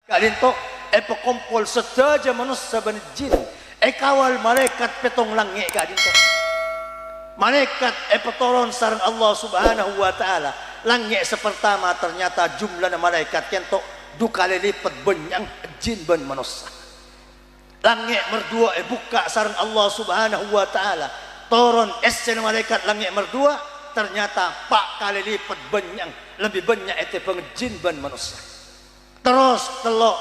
Kalinto kumpul sedaja manusia ban jin kawal malaikat petong langit kalinto malaikat petoron sareng Allah subhanahu wa ta'ala langit sepertama ternyata jumlah malaikat kento dukali lipat benyang jin ban manusia langit merdua buka sareng Allah subhanahu wa ta'ala toron esen malaikat langit merdua ternyata pak kali lipat benyang lebih banyak itu pengjin ban manusia terus telok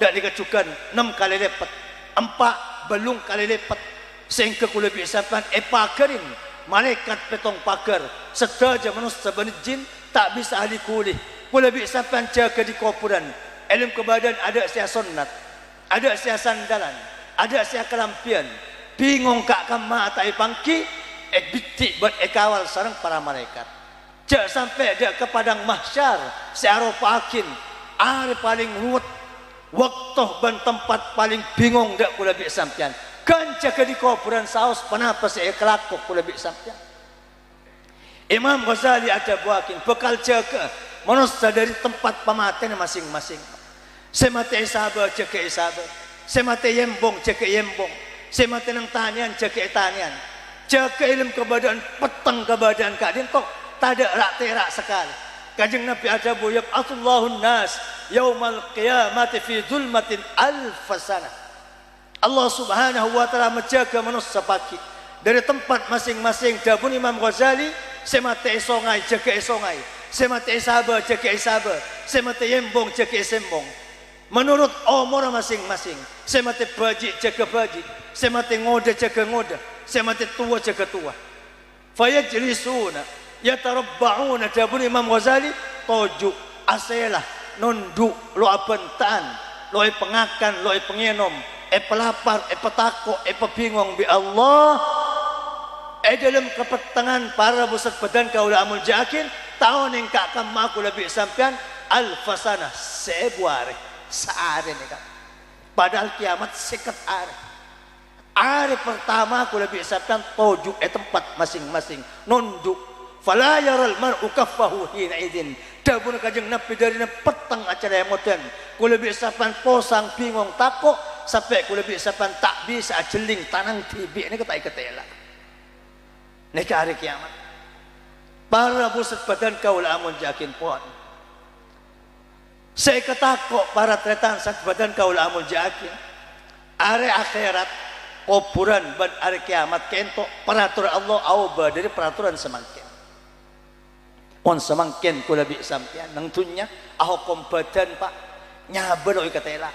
dak dikecukan 6 kali lipat 4 belum kali lipat sehingga kula bisa pan pakerin malaikat petong pagar sedaja manusia ban jin tak bisa ahli kulih kula bisa pan jaga di kuburan ilmu kebadan ada sia sunnat ada sia sandalan ada sia kelampian bingung kak kama tai pangki bitik buat kawal sareng para malaikat jak sampai dia ke padang mahsyar si aropakin hari paling ruwet waktu ban tempat paling bingung dak kula bi sampean kan jaga di kuburan saus kenapa saya kelakuk kula bi sampean Imam Ghazali ada buakin bekal jaga manusia dari tempat pematen masing-masing semate sahabat jaga sahabat semate yembong jaga yembong semate nang tanian jaga tanian jaga ilmu kebadan peteng kebadan kadin kok tak ada rak terak sekali Kanjeng Nabi ada buyab Allahun nas yaumal qiyamati fi zulmatin alfasana Allah subhanahu wa ta'ala menjaga manusia pagi dari tempat masing-masing dabun Imam Ghazali semate songai jaga songai semate sahabat jaga sahabat semate yembong jaga sembong menurut umur masing-masing semate baji jaga baji semate ngoda jaga ngoda semate tua jaga tua fayajlisuna yatarabba'una dabun Imam Ghazali toju aselah nunduk lo abentan lo pengakan lo pengenom pelapar petako pebingung bi Allah dalam kepetengan para busat badan kaula amul jakin tahun yang kak kama aku lebih sampean alfasana sebuare saare nih kak padahal kiamat seket are pertama aku lebih sampean toju tempat masing-masing nunduk fala yaral mar'u kaffahu hina idzin dabun Kanjeng Nabi dari petang acara yang modern kula bisa pan posang bingung takok sampai kula bisa pan tak bisa jeling tanang tibi ini ketai ketela nek hari kiamat para busat badan kaula amun jakin pohon saya ketakok para tretan sak badan kaula amun jakin are akhirat kuburan ban are kiamat kento peraturan Allah auba dari peraturan semangkin on semangkin kula bi sampean nang tunya hukum badan pak nyaber oi katela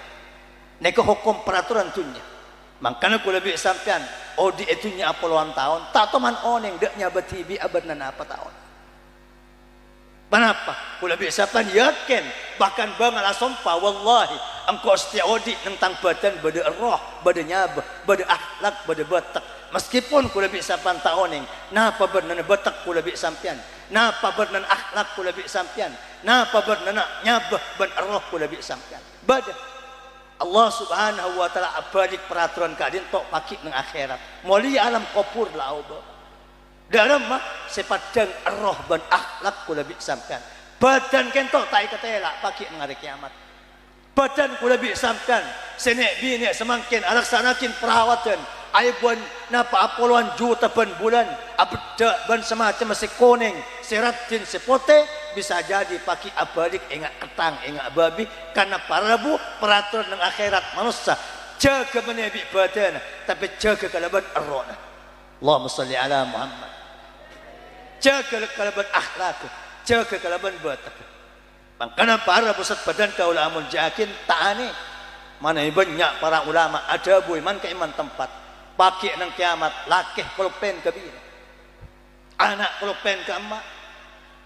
nek hukum peraturan tunya makanya kula bi sampean odi itunya apoluan tahun tak toman oneng dak nyaber tibi abadna apa tahun kenapa kula bi sampean yakin bahkan bangal sumpah wallahi engkau setia odi tentang badan bade roh bade nyabah bade akhlak bade batak meskipun kula bi sampean tak oneng napa bener batak kula bi sampean napa bernan akhlak kula bi sampean napa bernan nyabah ban roh kula bi sampean bada Allah subhanahu wa ta'ala abalik peraturan kadin tok paki nang akhirat muli alam kubur lauba dalam mah sepadang roh ban akhlak kula bi sampean badan kentok tak ketela paki nang hari kiamat badan kula bi sampean senek bini semangkin alaksanakin perawatan aibuan napa apoluan juta ban bulan abda ban semacam si koneng si ratin si pote bisa jadi paki abalik ingat ketang ingat babi karena parabu peraturan ng akhirat manusia jaga menebi badan tapi jaga kalaban arrona Allahumma salli ala Muhammad jaga kalaban akhlak jaga kalaban batak makanya para pusat badan kaula amun jakin ta'ani mana banyak para ulama ada bu iman ke iman tempat pakai nang kiamat lakih kelupen ke bini anak kelupen ke emak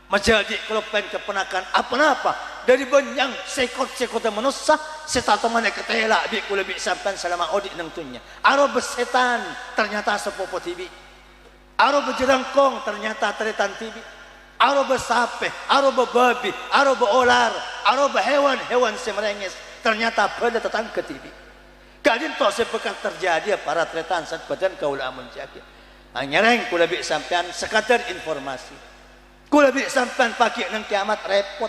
menjadi kelupen ke penakan apa-apa dari banyak sekot-sekot manusia setatu mana ketela bi kula bi sampan selama odik nang tunya aro besetan ternyata sepopo tibi aro bejerangkong ternyata teretan tibi aro besape aro bebabi aro beolar aro behewan-hewan semerengis ternyata pada tetangga tibi kadin tok sepekat terjadi para tretan sak badan kaula amun jakin nyereng kula bi sampean sekadar informasi kula bi sampean pagi nang kiamat repot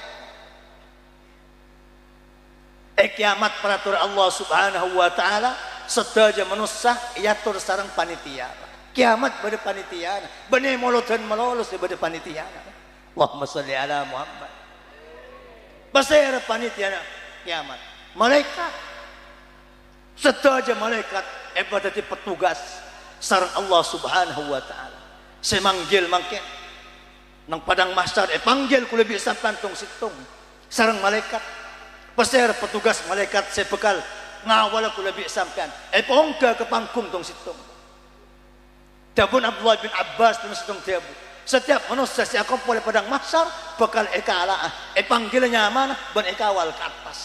kiamat peraturan Allah subhanahu wa ta'ala sedaja manusia iatur sarang panitia kiamat pada panitia benih mulutan melolos pada panitia Allahumma salli ala Muhammad basir panitia kiamat malaikat sedaja malaikat ibadati petugas sarang Allah subhanahu wa ta'ala semanggil mangkin nang padang mahsyar panggil kula bisa pantung situng sarang malaikat pasir petugas malaikat sebekal ngawal kula bi sampean pongga ke pangkum tong situng dabun Abdullah bin Abbas tong situng tiabu setiap manusia si akumpul padang mahsyar bakal eka panggilnya mana ban ekawal ke atas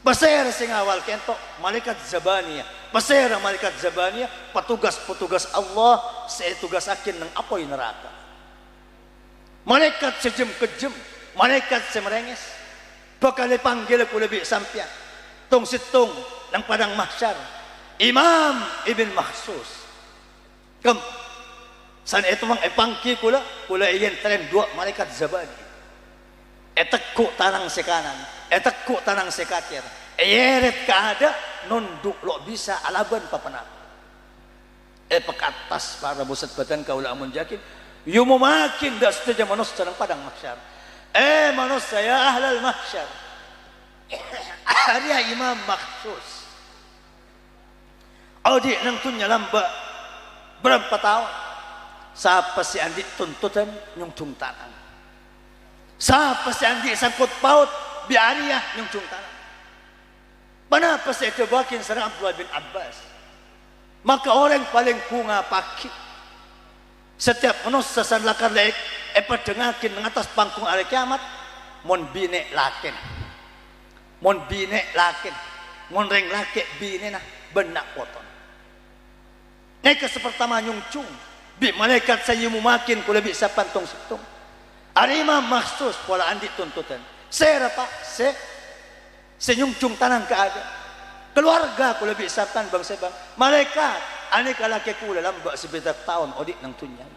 pasir sing awal kentok malaikat zabaniyah pasir malaikat zabaniyah petugas Allah setugas akin nang apoi neraka malaikat sejem kejem malaikat semerenges bakal dipanggil ku lebih sampian tong situng nang padang mahsyar Imam Ibn Mahsus kem san itu mang pangki kula iyan tren dua malaikat zabani tekuk tanang sekanan tekuk tanang sekatir yeret kaada nunduk lo bisa alaban papanap pekatas para busat badan kaula amun jakin yumu makin dak setuju manusia nang padang mahsyar manusia ya ahlal mahsyar Arya Imam Mahsus audi nang tunya lamba berapa tahun siapa si andi tuntutan nyung tangan siapa si andi sangkut paut biariyah nyung tangan kenapa saya kebakin sarang Abdullah bin Abbas maka orang paling kunga paki setiap manusia san lakar laik dengakin mengatas pangkung hari kiamat mon bine lakin mon reng laki bine nah benak poton neka sepertama nyungcung bi malaikat saya makin kula bisa pantong situng ari Imam Mahsus pola andi tuntutan saya apa senyungcung tanang keada keluarga kula bisa pan bang sebang malaikat ane kalaki kula lambak sebetak tahun odik nang tunyan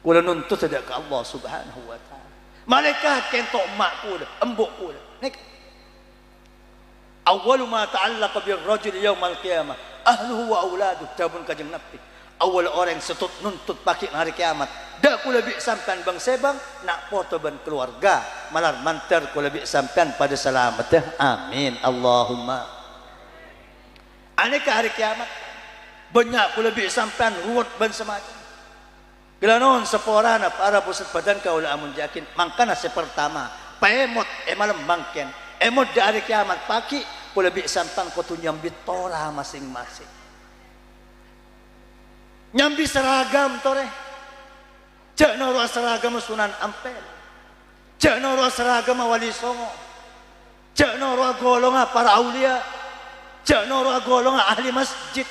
kula nuntut tidak ke Allah subhanahu wa ta'ala malaikat kentok mak kula embuk kula nek awwalu ma ta'allaqa bir rajul yaumal qiyamah ahluhu wa auladuh tabun kajeng nabi awal orang setut nuntut paki hari kiamat dak kula bi sampean bang sebang nak foto ban keluarga malar mantar kula bi sampean pada selamat amin Allahumma aneka hari kiamat banyak kula bi sampean ruwet ban semacam gelanon seporana para pusat badan kaula amun jakin mangkana sepertama paemot malam bangken emot di hari kiamat pagi kula bi sampean kudu nyambi tora masing-masing nyambi seragam tore cek noro seragam Sunan Ampel cek noro seragam Wali Songo cek noro golongan para aulia cek noro golongan ahli masjid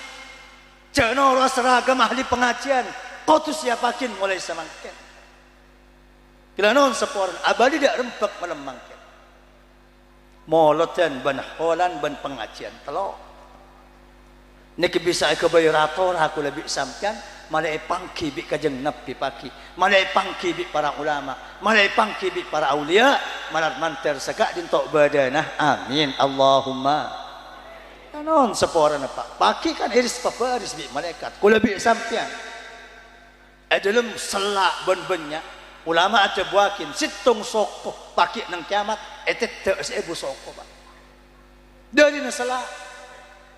cek noro seragam ahli pengajian kau tu siapakin mulai semangkin kila non seporan abadi dak rempek melemangkin molotan ban holan ban pengajian telo niki bisa ke bayrator aku lebih sampean malai pangki bi kajeng nabi paki malai pangki bi para ulama malai pangki bi para aulia malar manter sekak dintok badanah amin Allahumma non seporan apa paki kan iris paparis bi malaikat ku lebih sampean dalam selak ben-bennya ulama ada buakin situng soko paki nang kiamat etet sebu soko pak dari nasalah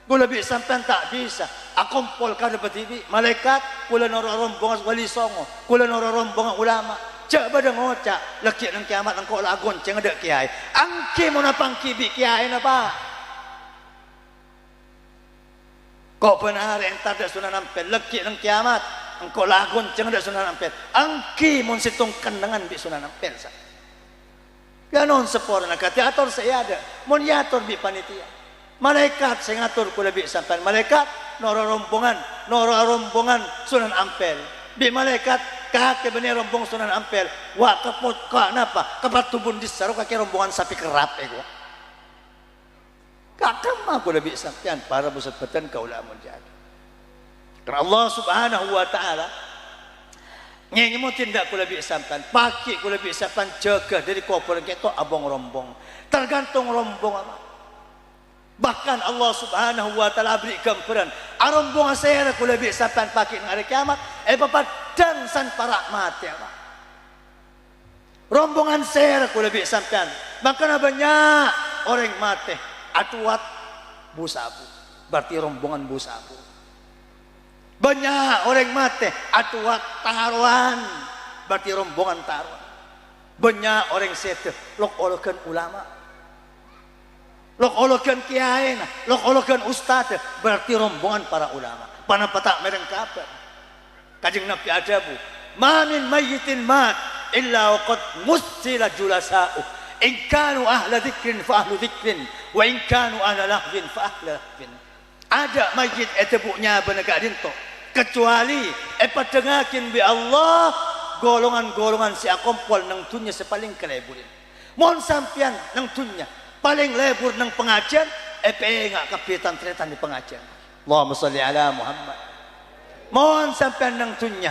gula bi sampean tak bisa akumpul kada betibi malaikat kula noro rombongan Wali Songo kula noro rombongan ulama cak pada ngocak laki nang kiamat engkau lagon ceng ada kiai angki mau napangki bi kiai napa kok benar entar dak Sunan Ampel laki nang kiamat engkau lagun jangan ada Sunan Ampel angki mun situng kendangan bi Sunan Ampel sa ganon seporna kata atur saya ada mun yatur bi panitia malaikat saya ngatur kula bi sampean malaikat noro rombongan Sunan Ampel bi malaikat kake bener rombong Sunan Ampel wa kapot ka napa kapatubun disaro kake rombongan sapi kerap ego kakam kula bi sampean para busat batan kaula mun jadi karena Allah subhanahu wa ta'ala nyenyi tindak kula bi sampan paki kula bi sampan jaga dari kopor keto abong rombong tergantung rombong apa Bahkan Allah subhanahu wa ta'ala beri gambaran arombongan saya ku lebih sampai pakai hari kiamat papadan san para mati apa rombongan saya ku lebih sampai maka banyak orang mati atuat busabu berarti rombongan busabu banyak orang mati atuat taruhan berarti rombongan taruhan banyak orang seteh lok-olokan ulama lok-olokan kiai lok-olokan ustad berarti rombongan para ulama pana patak mereng kabar kajing Nabi adabu ma min mayyitin mat illa waqad mussila julasa'u in kanu ahla dzikrin fa ahlu dzikrin wa in kanu ahla lahwin fa ahla lahwin ada mayit etebuknya benegak dinto kecuali padengakin bi Allah golongan-golongan si akompol nang dunya sepaling keleburin mohon sampian nang dunya paling lebur nang pengajian enggak kapitan tretan di pengajian Allahumma sholli ala Muhammad mohon sampean nang dunya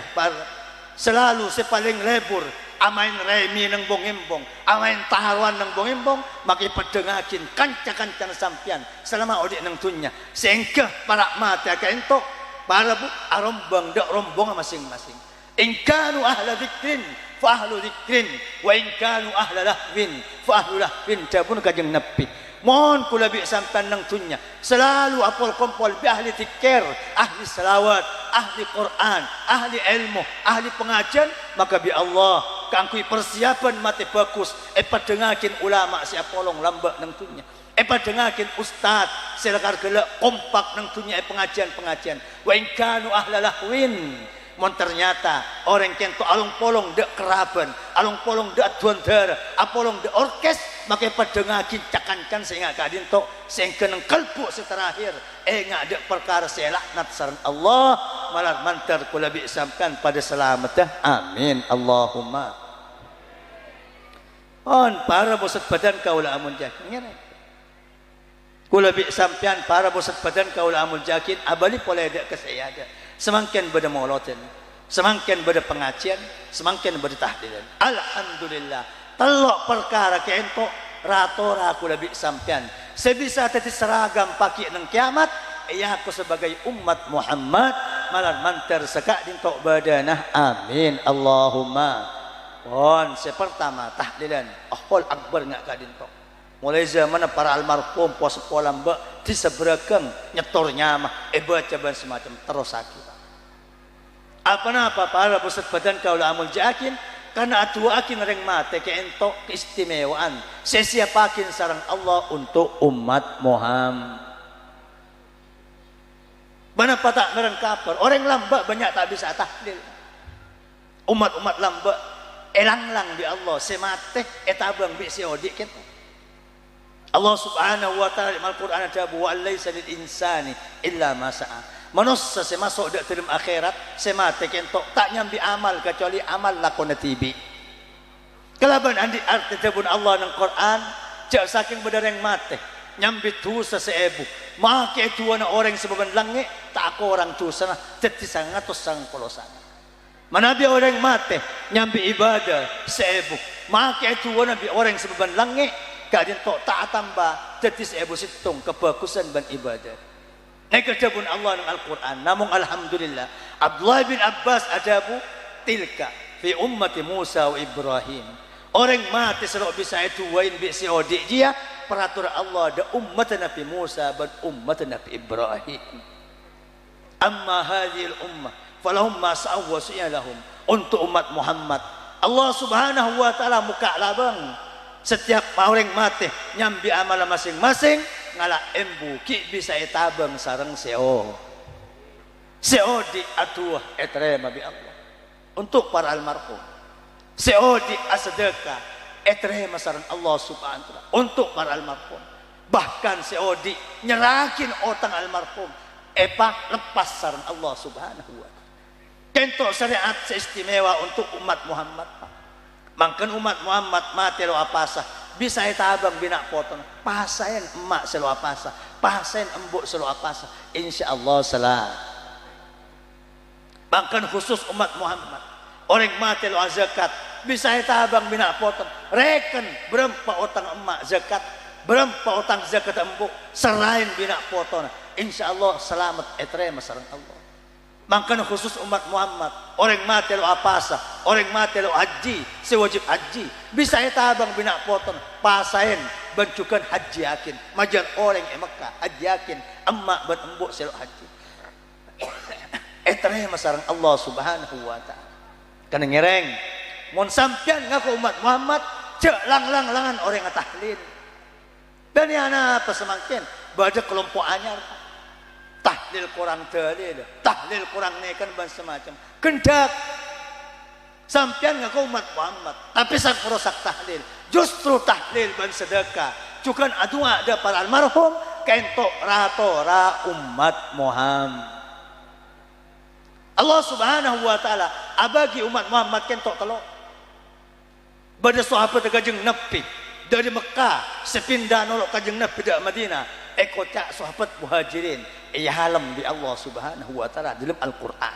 selalu sepaling lebur amain remi nang bongimbong amain taharuan nang bongimbong maki pedengakin kanca-kanca sampian selama odik nang dunya sehingga para mati kaento para bu arombang dak rombongan masing-masing in kanu ahla dzikrin fa ahlu dzikrin wa in kanu ahla lahwin fa ahlu lahwin dabun kajeng Nabi mohon kula bi sampean nang dunya selalu apol kompol bi ahli dzikir ahli selawat ahli Quran ahli ilmu ahli pengajian maka bi Allah kangkui persiapan mati bagus padengakin ulama si apolong lambak nang dunya padengakin ustad silakar gelak kompak nang dunya pengajian-pengajian wa in kanu ahla lahwin mon ternyata orang kento alung polong dek keraban alung polong dek duandara apolong dek orkes maka padengakin cakankan sehingga kadinto sehingga nang kalbu seterakhir ngak dek perkara selaknat saran Allah malah mantar kula bi samkan pada selamat amin Allahumma on para bosat badan kaula amun jakin kula bi sampean para bosat badan kaula amun jakin abali pola dek kesayada semakin pada mauloten semakin pada pengajian semakin pada tahlilan alhamdulillah telok perkara kento ratora aku lebih sampean sebisa tadi seragam pakai nang kiamat aku sebagai umat Muhammad malah mantar sekak dintok badanah amin Allahumma pon sepertama tahlilan ahwal akbar ngak ka dintok mulai zaman para almarhum pos pola mbak diseberakan nyetornya mah baca semacam terus sakit apa-apa para pusat badan kaula amul jakin karena atuakin reng mate keentok keistimewaan sesiapakin sarang Allah untuk umat Muhammad mana patak mereng kabar orang lambak banyak tak bisa tahlil umat-umat lambak elanglang di Allah semate etabang bi siodik kita Allah subhanahu wa ta'ala dalam Al-Quran ada wa laysa lil insani illa ma sa'a manusia semasuk dak dalam akhirat semate kentok tak nyambi amal kecuali amal lakona tibi kelaban andi arti tabun Allah nang Quran jak saking bedareng mate nyambi dosa seebu make tuana orang sebeban langit tak aku orang dosa nah dadi 190 manabi orang mate nyambi ibadah seebu make tuana bi orang sebeban langit kadin tok tak tambah dadi seebu situng kebagusan ban ibadah Nekadabun Allah dalam Al-Quran. Namun alhamdulillah Abdullah bin Abbas adabu tilka fi ummati Musa wa Ibrahim. Orang mati selalu bisa itu wain bisi odik dia peraturan Allah da umat Nabi Musa dan umat Nabi Ibrahim. Amma hadhil ummah falahum ma sa'aw wa lahum untuk umat Muhammad. Allah Subhanahu wa taala muka labang setiap orang mati nyambi amal masing-masing ngala embu ki bisa etabang sarang seo di atuah etrema bi Allah untuk para almarhum seo di asedekah etrema sarang Allah subhanahu wa ta'ala untuk para almarhum bahkan seo di nyerakin otang almarhum lepas sarang Allah subhanahu wa ta'ala kento syariat seistimewa untuk umat Muhammad mangken umat Muhammad mati lo apasa bisa etabang bina potong pasain emak selo apasa pasain embuk selo apasa insyaallah salah bahkan khusus umat Muhammad orang mati lo zakat bisa etabang bina potong reken berapa otang emak zakat berempa utang zakat embu selain bina potona insyaallah selamat etre masarang Allah. Makanya khusus umat Muhammad orang mati lo apasa orang mati lo haji sewajib haji bisa etabang bina potona pasain bencukan haji yakin majar orang Mekah haji yakin emak ban embu selo haji etre masarang Allah subhanahu wa ta'ala. Kana ngereng mun sampean ngaku umat Muhammad cek lang-lang-langan orang tahlil. Dan yana apa semakin baca kelompok anyar tahlil kurang dalil tahlil kurang nekan ban semacam kendak sampean ngaku umat Muhammad tapi sak perosak tahlil justru tahlil ban sedekah cukan adua ada para almarhum kentok ratora umat Muhammad. Allah subhanahu wa ta'ala abagi umat Muhammad kentok telo pada sahabat kajeng Nabi dari Mekah sepindah nolok kajeng Nabi dari Madinah ekocak sahabat muhajirin halam di Allah subhanahu wa ta'ala dalam Al-Quran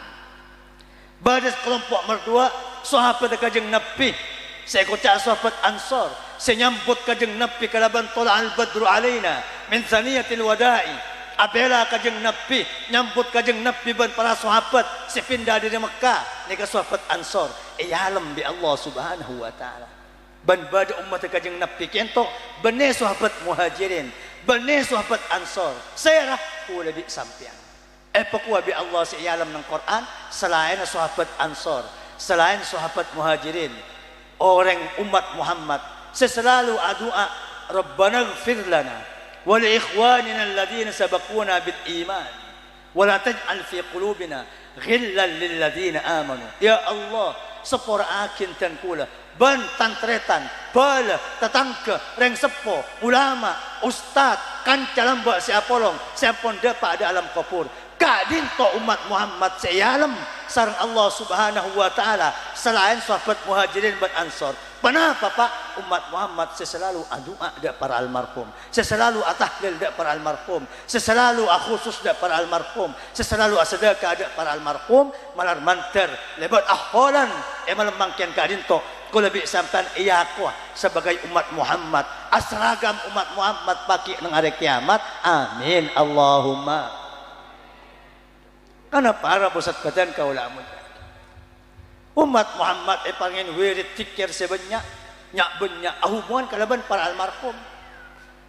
pada kelompok merdua sahabat kajeng Nabi sekocak sahabat Ansor senyambut kajeng Nabi kalaban tola al-badru alaina min thaniyatil wada'i abela kajeng Nabi nyambut kajeng Nabi ban para sahabat sepindah dari Mekah nika sahabat Ansor halam di Allah subhanahu wa ta'ala ban bada umat kajeng Nabi kento bene sahabat muhajirin bene sahabat Ansor saya kula di sampian pokwa bi Allah si alam ng Quran selain sahabat Ansor selain sahabat muhajirin orang umat Muhammad selalu adua Rabbana ighfir lana wa li ikhwanina alladhina sabaquna bil iman wa la taj'al fi qulubina ghillan lil ladzina amanu ya Allah sepora akin tan kula ban tantretan bala tetangga reng sepo ulama ustad kanca lamba siapolong siapon dapat ada alam kubur kadinto umat Muhammad seyalam sareng Allah subhanahu wa ta'ala selain sahabat muhajirin ban ansor kenapa pak umat Muhammad selalu adua da para almarhum selalu atahlil da para almarhum selalu akhusus da para almarhum selalu asedekah da para almarhum malar manter lebat aholan malemangkian kadinto ko lebih sampan iya ko sebagai umat Muhammad asragam umat Muhammad paki nang hari kiamat amin Allahumma. Karena para pusat badan kaulamun umat Muhammad pangin wirid tikir sebanyak nyak banyak hubungan kalaban para almarhum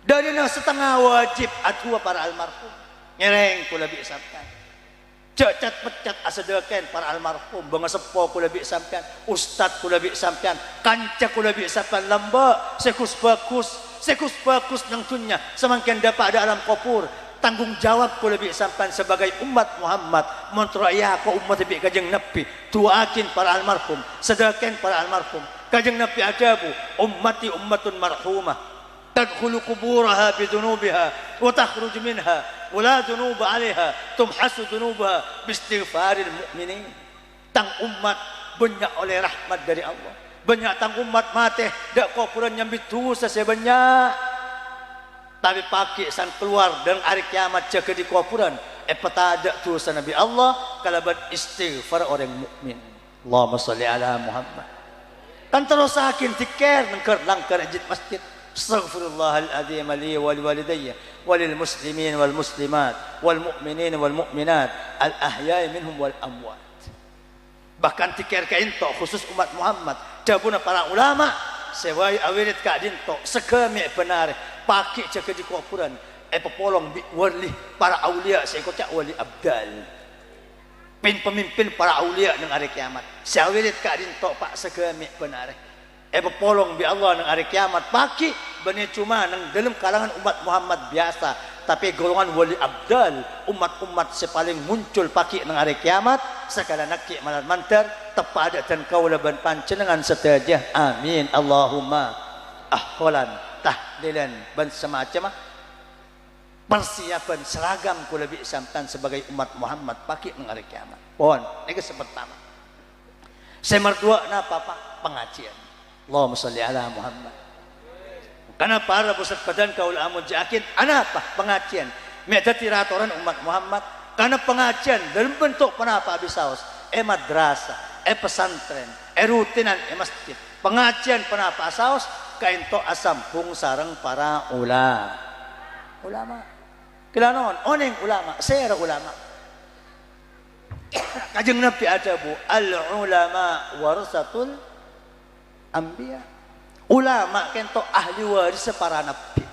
dari na setengah wajib adua para almarhum ngereng ko lebih sampan cacat pecat asadeken para almarhum bangga sepo ko lebih sampean ustad ko lebih sampean kanca ko lebih sampean lamba sekus bagus nang dunya semangkin dapat ada alam kubur tanggung jawab ko lebih sampean sebagai umat Muhammad montroya ko umat lebih kajeng Nabi tuakin para almarhum sedeken para almarhum kajeng Nabi adabu ummati ummatun marhumah tadkhulu kuburaha bidunubiha wa takhruj minha wala dunuba alaiha tumhasu dunubaha biistighfaril mu'minin tang umat banyak oleh rahmat dari Allah banyak tang umat mati dak kuburan nyambit dosa sebanyak tapi pagi san keluar dan hari kiamat jaga di kuburan peta ada dosa Nabi Allah kalaban istighfar orang mukmin Allahumma sholli ala Muhammad kan terus sakin tiker langkar ajit masjid astaghfirullahal azim li wal walidayya walil muslimin wal muslimat wal mu'minin wal mu'minat al ahya'i minhum wal amwat bahkan tiker kainto khusus umat Muhammad dabuna para ulama sewai awirit ka dinto segami benar paki jaga di kuburan pepolong wali para aulia seikocak wali abdal pemimpin para aulia nang hari kiamat sawirit ka dinto pak segami benar pepolong bi Allah nang hari kiamat paki bani cuma nang dalam kalangan umat Muhammad biasa tapi golongan wali abdal umat-umat sepaling muncul paki nang hari kiamat sekala naki malar mantar tepada dan kaula ban panjenengan sedaya amin Allahumma ahwalan tahlilan ban semacam persiapan seragam ku lebih sampan sebagai umat Muhammad paki nang hari kiamat pohon ini pertama semar dua napa pak pengajian Allahumma sholli ala Muhammad karena para pusat badan kaula amun jakin apa pengajian meda tiratoran umat Muhammad karena pengajian dalam bentuk penapa bisaos madrasah pesantren rutinan masjid pengajian penapa saos kainto asampung sarang para ulama. Kilanon, oneng ulama, saya ulama. Kajeng Nabi ada bu, al ulama warasatul anbiya. Ulama kento ahli waris para nabi.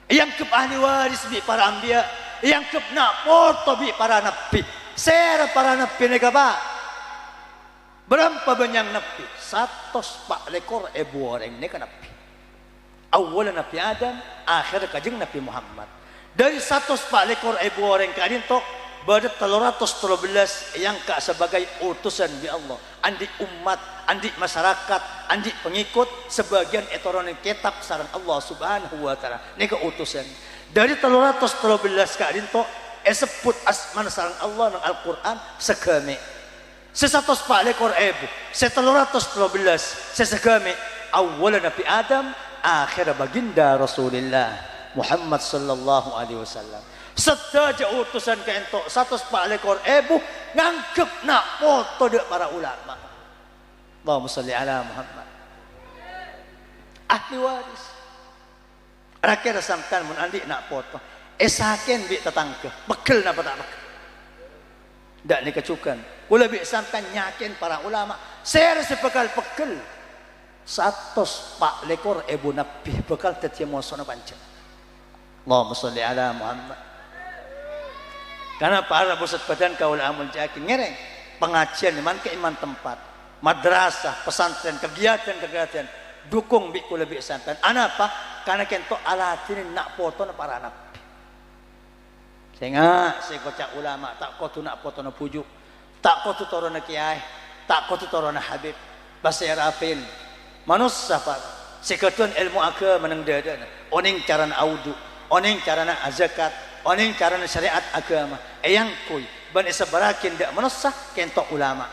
Yang ke ahli waris bi para anbiya, yang ke nak foto bi para nabi. Saya para nabi nega ba. Berapa banyak nabi? 104 lekor orang nega nabi. Awal Nabi Adam, akhir kajeng Nabi Muhammad. Dari 104 lekor orang kadin tok pada 313 yang kak sebagai utusan di Allah, andi umat, andi masyarakat, andi pengikut sebagian etoron kitab sareng Allah Subhanahu wa taala nika utusan. Dari 313 kak dinto sebut asman sareng Allah nang Al-Qur'an segame. 104 lekor ebu, 313 sesegame awal Nabi Adam, akhir baginda Rasulullah Muhammad sallallahu alaihi wasallam. Sedaja utusan ke entok 104 lekor ebu ngangkep nak foto dek para ulama. Allahumma sholli ala Muhammad. Ahli waris. Rakyat samkan mun andi nak foto. Esaken bi tetangga. Bekel napa tak bekel. Ndak ni kecukan. Kula bi samkan nyakin para ulama. Ser sepekal bekel. 104 lekor ebu nabi bekal tetia mosona pancen. Allahumma sholli ala Muhammad. Karena para pusat badan kaul amul jakin ngereng pengajian iman ke iman tempat madrasah pesantren kegiatan dukung biku lebih santan apa karena kento alatin nak foto na para anak sehingga saya kocak ulama tak kotu nak foto na pujuk tak kotu toro na kiai tak kotu toro na habib basir apil manusia pak seketuan ilmu agama menang dada oning cara na audu oning cara na zakat oning cara na syariat agama yang kuy ban isabarakin dak manusia kento ulama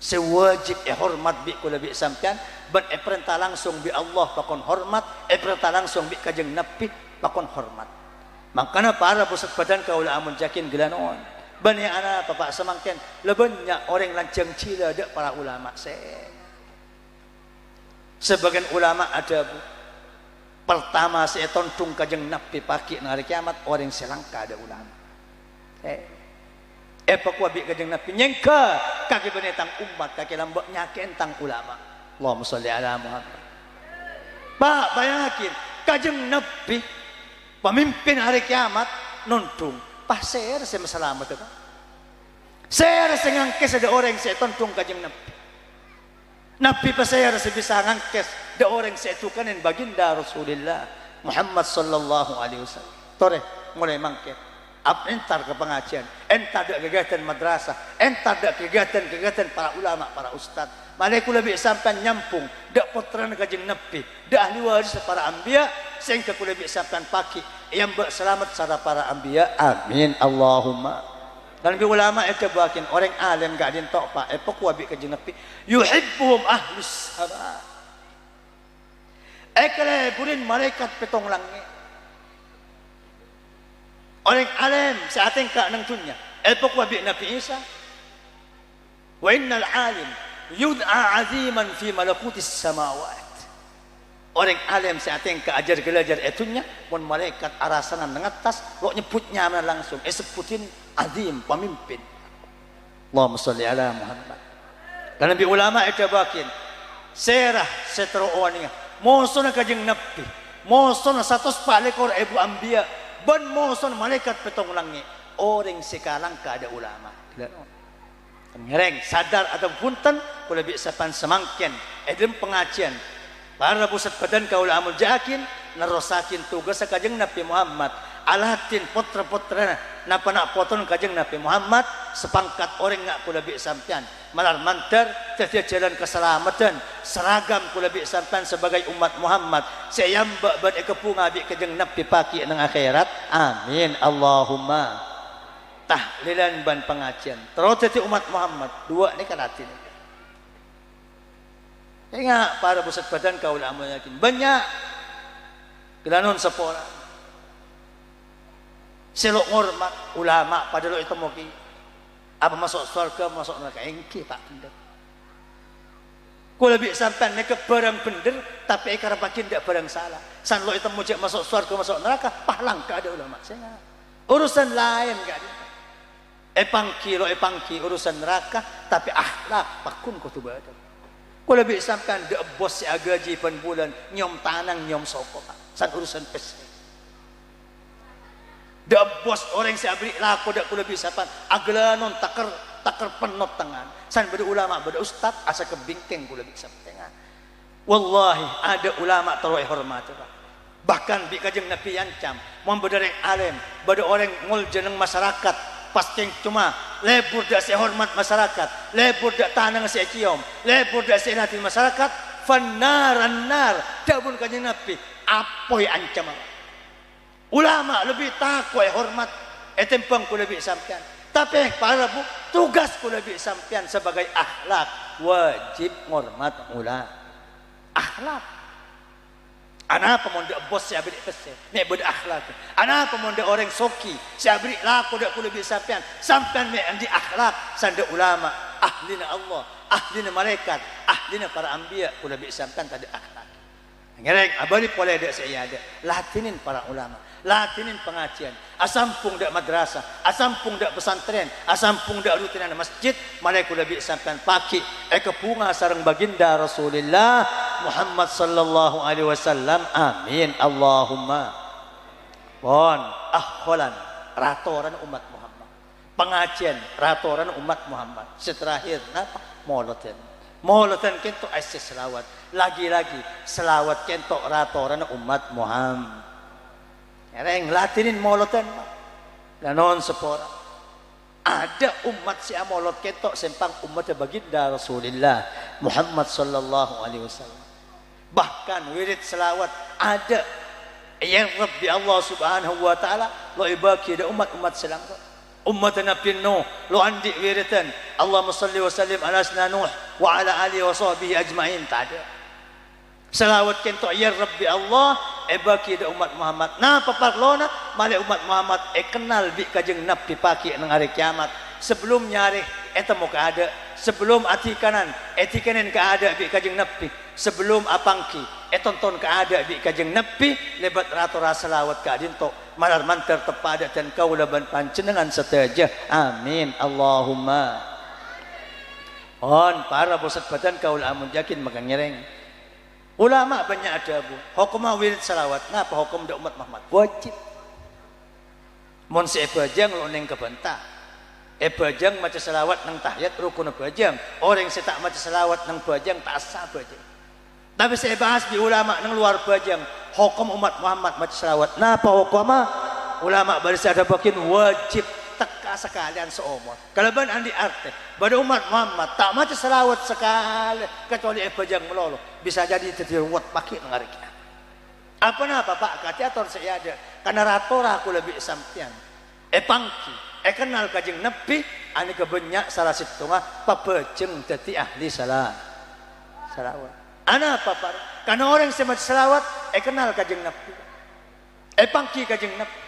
sewajib hormat bi kula bi sampean ban perintah langsung bi Allah pakon hormat perintah langsung bi kajeng nabi pakon hormat makana para pusat badan kaula amun jakin gelanon ban ya ana bapak semangken lebenya orang lancang cila dak para ulama sebagian ulama ada bu pertama saya tontung kajeng nabi pagi hari kiamat orang selangka ada ulama pakwa bi kajeng nabi nyengka kaki benetang umat kaki lambok nyaken tang ulama. Allahumma sholli ala Muhammad. Pak bayangin kajeng nabi pemimpin hari kiamat nontung pasir saya selamat itu saya rasa ngangkes ada orang saya tontung kajeng nabi nabi pasir saya bisa ngangkes ada orang saya tukanin baginda Rasulullah Muhammad sallallahu alaihi wasallam tore mulai mangket entar ke pengajian, entar ada kegiatan madrasah, entar ada kegiatan para ulama, para ustad. Malaiku lebih sampai nyampung, dak potran kajeng nabi, dak ahli waris para anbiya, sehingga ku lebih sampai pagi yang berselamat sarana para anbiya. Amin Allahumma. Dan bi ulama itu bakin orang alim gak dintok pak, epok wabi kajeng nabi, yuhibbuhum ahlus sama. Ekle burin malaikat petong langit. Orang alim saating ka nang dunya epok wabi Nabi Isa wa innal alim yud'a aziman fi malakutis samawat orang alim saating ka ajar gelajar etunya mun malaikat arasanan nang atas lo nyebutnya langsung sebutin azim pemimpin. Allahumma sholli ala Muhammad. Dan Nabi ulama itu bakin serah seteroaning moson kajeng nabi moson 104 lekor ibu anbiya ban moson malaikat petong langit orang sekalang ka ada ulama ngereng sadar atau punten kula bi sapan semangken edem pengajian para pusat badan kaula amul jakin nerosakin tugas kajeng Nabi Muhammad alatin putra-putra napa nak poton kajeng Nabi Muhammad sepangkat orang ngak kula bi sampean malar mantar tiada jalan keselamatan seragam kula bi sampean sebagai umat Muhammad saya mbak bad kepunga bi kajeng Nabi pagi nang akhirat. Amin Allahumma. Tahlilan ban pengajian terus jadi umat Muhammad dua ni kalatin ingat para pusat badan kaula amul yakin banyak gelanon sepora selok ngormat ulama pada lo itu moki apa masuk surga masuk neraka engki tak tindak Kula bi sampean nek barang bener tapi ekar pakin ndak barang salah. San lo itu mujak masuk surga masuk neraka, pahlang ka ada ulama. Saya urusan lain ka ada. Epangki urusan neraka tapi akhlak pakun kutu badan. Kula bi sampean de bos si agaji pen bulan nyom tanang nyom soko. San urusan pes. De bos orang si abri laku dak kula bi sampean aglanon takar penot tangan. San beda ulama beda ustad asa kebingkeng kula bi sampean. Wallahi ada ulama taruh hormat. Bahkan bi kajeng Nabi yancam mun beda alim, beda orang ngul jeneng masyarakat pasti cuma lebur dak se hormat masyarakat, lebur dak tanang se ciom, lebur dak se hati masyarakat, fannaran nar. Dabun kajeng Nabi apoi ancaman. Ulama lebih takwa hormat etempang kula bi sampean. Tapi para bu tugas kula bi sampean sebagai akhlak wajib ngormat ulama. Akhlak. Ana pemonda bos si abri pese, nek beda akhlak. Ana pemonda orang soki, si abri laku dak kula bi sampean me andi akhlak sanda ulama, ahlina Allah, ahlina malaikat, ahlina para anbiya kula bi sampean tadi akhlak. Ngereng abadi boleh dak saya ada. Latinin para ulama, latinin pengajian. Asampung dak madrasah, asampung dak pesantren, asampung dak rutinan masjid, malaikat kula bi sampean paki bunga sareng baginda Rasulullah Muhammad sallallahu alaihi wasallam. Amin Allahumma. Pon akholan ratoran umat Muhammad. Pengajian ratoran umat Muhammad. Seterakhir napa? Moloten. Moloten kento asis selawat. Lagi-lagi selawat kento ratoran umat Muhammad. Yang latinin moloten. Lanon sepora. Ada umat si amolot kento sempang umat baginda Rasulullah Muhammad sallallahu alaihi wasallam. Bahkan wirid selawat ada yang Rabbi Allah subhanahu wa ta'ala lo ibaki ada umat-umat selangkah umat Nabi Nuh lo andi wiridan Allahumma salli wa sallim ala asna Nuh wa ala alihi wa sahbihi ajma'in. Tak ada selawat kento ya Rabbi Allah ibaki ada umat Muhammad. Nah paparlona mali umat Muhammad kenal bi kajeng Nabi paki nang hari kiamat sebelum nyari eta mau ada sebelum ati kanan keada bi kajeng Nabi sebelum apangki tonton keada bi kajeng Nabi lebat ratora selawat ka dinto malar mantar tepada dan kaulaban panjenengan setaja. Amin Allahumma. On para bosat badan kaul amun yakin makan ngereng ulama banyak ada bu hukum wirid selawat ngapa hukum da umat Muhammad wajib mon si bajang lo neng kebantah bajang maca selawat nang tahiyat rukun bajang orang yang tak maca selawat nang bajang tak sah bajang. Tapi saya bahas di ulama nang luar bajang hukum umat Muhammad maca selawat. Napa hukumnya? Ulama baris ada bakin wajib teka sekalian seumur. Kalaban andi arte pada umat Muhammad tak maca selawat sekali kecuali bajang melolo bisa jadi terdiruat pakai nang hari kiamat. Apa napa Pak katiator saya ada karena ratora aku lebih sampian. Pangki kenal kajeng Nabi ani kebanyak salah situngah papejeng dadi ahli salawat. Ana apa par? Karena orang semat selawat kenal kajeng Nabi. Pangki kajeng Nabi.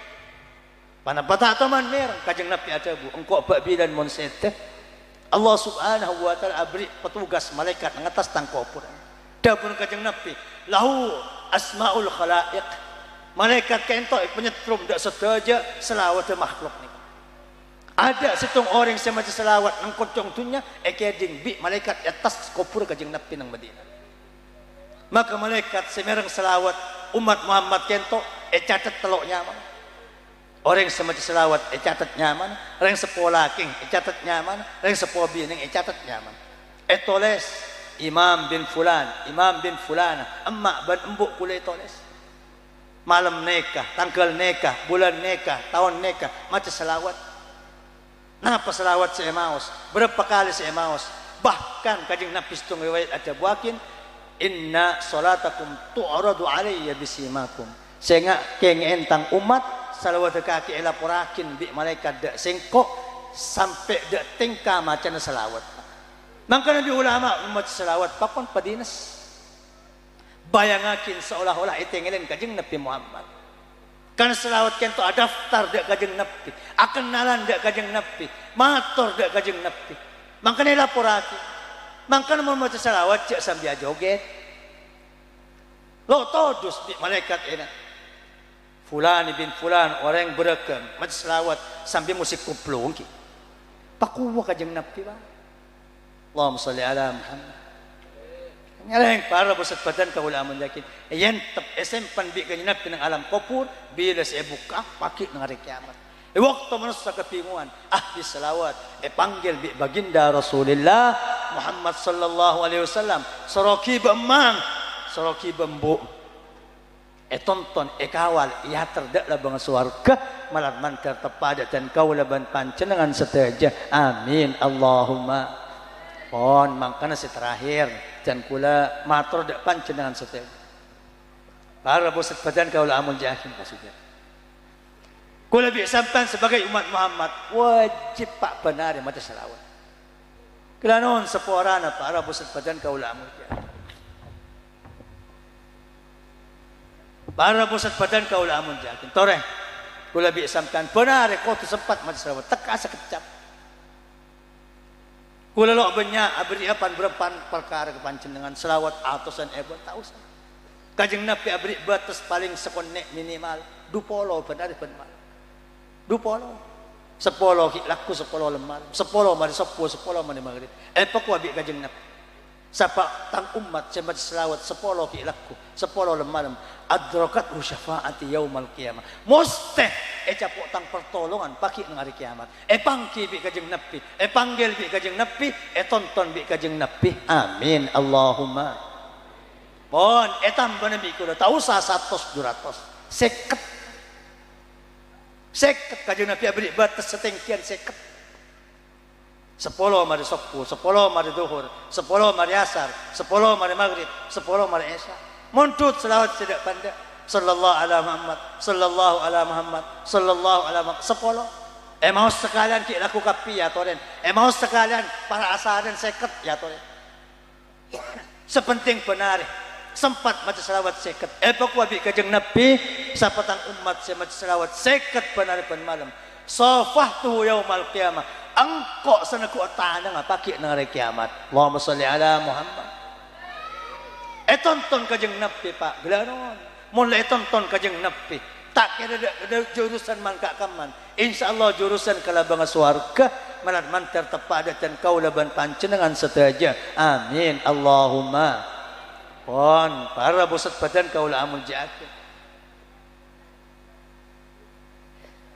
Panapata ataman mer kajeng Nabi ada bu. Engkau babilan monsete. Allah subhanahu wa ta'ala abri petugas malaikat ngatas tangkopur. Dapun kajeng Nabi lahu asmaul khalaiq. Malaikat kento penyetrum dak sedaja selawat makhluk ni. Ada situng orang yang maca selawat nang kocong dunya keding bi malaikat atas kubur kajeng Nabi nang Madinah. Maka malaikat semerang selawat umat Muhammad kento catat telok nyaman. Orang yang maca selawat catat nyaman, orang sepolah king catat nyaman, orang sepobi ning catat nyaman. Toles Imam bin Fulana, emak ban embuk kule toles. Malam nikah, tanggal nikah, bulan nikah, tahun nikah, maca selawat. Napa selawat si Emmaus? Berapa kali si Emmaus? Bahkan kajing Nabi setung riwayat ada buakin inna salatakum tu'radu alayya bisimakum. Sehingga kengen tang umat salawat kaki elaporakin bi malaikat dak sengkok sampai dak tingkah macan selawat. Maka nabi ulama umat selawat pakon padinas. Bayangakin seolah-olah itengelen kajing Nabi Muhammad. Karena selawat kento ada daftar dak kajeng Nabi, akan nalan dak kajeng Nabi, matur dak kajeng Nabi. Makanya laporati. Mangka naman mo salawat cek sambil joget. Lo todus di malaikat ini. Fulan bin fulan orang yang berekam macam salawat sambil musik kuplung ki. Pakuwa kajeng nabi ba. Allahumma salli ala Muhammad. Ngalang para pusat badan kaulaman yakin. Ayan tap esempan bi kajeng nabi ng alam kopur bila sa buka pakit ng hari kiamat. Waktu manusia kebingungan, di salawat, panggil bi baginda Rasulullah Muhammad sallallahu alaihi wasallam, saroki bemang, saroki bembu. Tonton, kawal, ia terdaklah bang suarga, malah mantar tepadat dan kaulaban pancenengan seteja. Amin, Allahumma. Pon, mangkana si terakhir, dan kula matur dak pancenengan seteja. Para bosat badan kaulamun jahin pasudya. Kula bi sampan sebagai umat Muhammad wajib pak benar mata salawat. Kelanon seporana para bosat badan kaula amuja. Para bosat badan kaula amuja. Tore kula bi sampan benar ko tu sempat mata salawat teka sekejap. Kula lo benya abri apan berepan perkara kepancenengan selawat atusan ebo tak usah. Kajeng Nabi abri batas paling sekonek minimal 20 benar benar. 20 10 laku 10 lemar 10 mari 10 mari maghrib pakwa bi kajeng nabi sapa tang umat semat selawat 10 laku 10 lemar adrakat syafaati yaumal qiyamah musteh capok tang pertolongan paki nang hari kiamat pangki bi kajeng nabi panggil bi kajeng nabi tonton bi kajeng nabi amin Allahumma pon tambah nabi kula tak usah 100 200 50 seket kajeng Nabi abri batas setengkian seket 10 mari sokku 10 mari duhur 10 mari asar 10 mari maghrib 10 mari isya muntut selawat tidak pandai sallallahu ala Muhammad sallallahu ala Muhammad sallallahu ala Muhammad 10 mau sekalian ki laku kapi ya toren mau sekalian para asaran seket ya toren sepenting benar sempat maca selawat seket pakwa bi kajeng nabi sapatang umat saya maca selawat seket benar malam safahtu yaumal qiyamah angko sana ku tanang paki nang hari kiamat Allahumma sholli ala Muhammad tonton kajeng nabi pak gelanon mulai tonton kajeng nabi tak kira jurusan mangka kaman insyaallah jurusan kalabang swarga malah mantar tepadat dan kaulaban pancenengan sedaja amin Allahumma. Pon para bosat badan kaula amun jaake.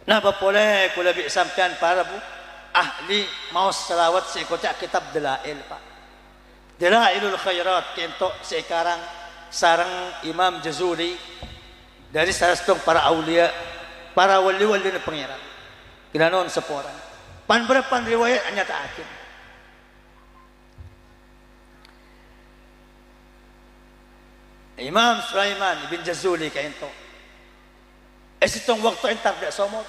Napa boleh kula bi sampean para bu ahli mau selawat sekocak kitab dalail pak. Dalailul khairat kentok sekarang sarang Imam Jazuli dari sarastong para aulia para wali-wali na pangeran. Kinanon seporang. Pan riwayat hanya taakin. Imam Sulaiman bin Jazuli kain to. Sitong waktu entar dak somor.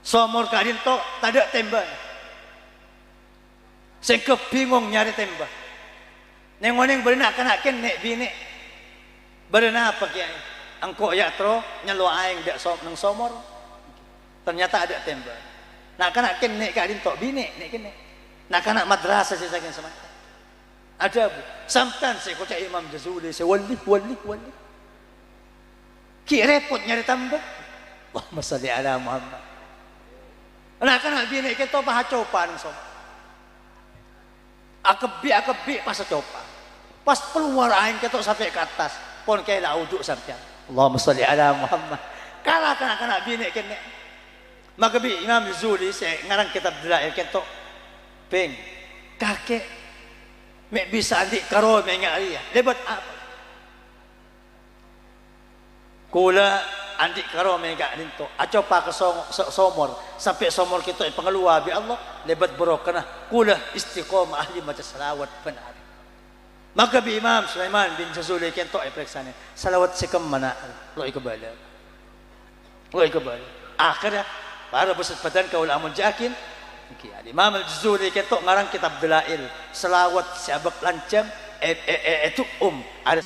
Somor kadin to tada tembak. Sing bingung nyari tembak. Neng waneng berenak kanaken nek bini. Berenak apa kiai? Angko ya tro nyelo aing dak nang somor. Ternyata ada tembak. Nak kanaken nek kadin to bini nek kene. Nak kanak madrasah saya saking sama. Ada bu, sampan saya kocak Imam Jazuli, saya wali. Ki repot nyari tambah. Allahumma sholli ala Muhammad. Anak bini kita paha copan so. Akebi pas copan. Pas keluar aing ketok sampai ke atas, pon kayak lah uduk sampean. Allahumma sholli ala Muhammad. Kalah kanak bini kene. Maka bi Imam Jazuli saya ngarang kitab dalail ketok. Peng kakek mek bisa adik karo mek ngaria lebat apa kula andik karo mek gak ninto aco pa ke somor sampai somor kita pengeluar bi Allah lebat barokah kula istiqomah ahli maca salawat benar maka bi Imam Sulaiman bin Jazuli kento preksane salawat sekam mana lo ikbala akhirnya para besar badan kaul amun jakin Imam Al-Jazuli ketok ngarang kitab dalail selawat siabak lancam itu ada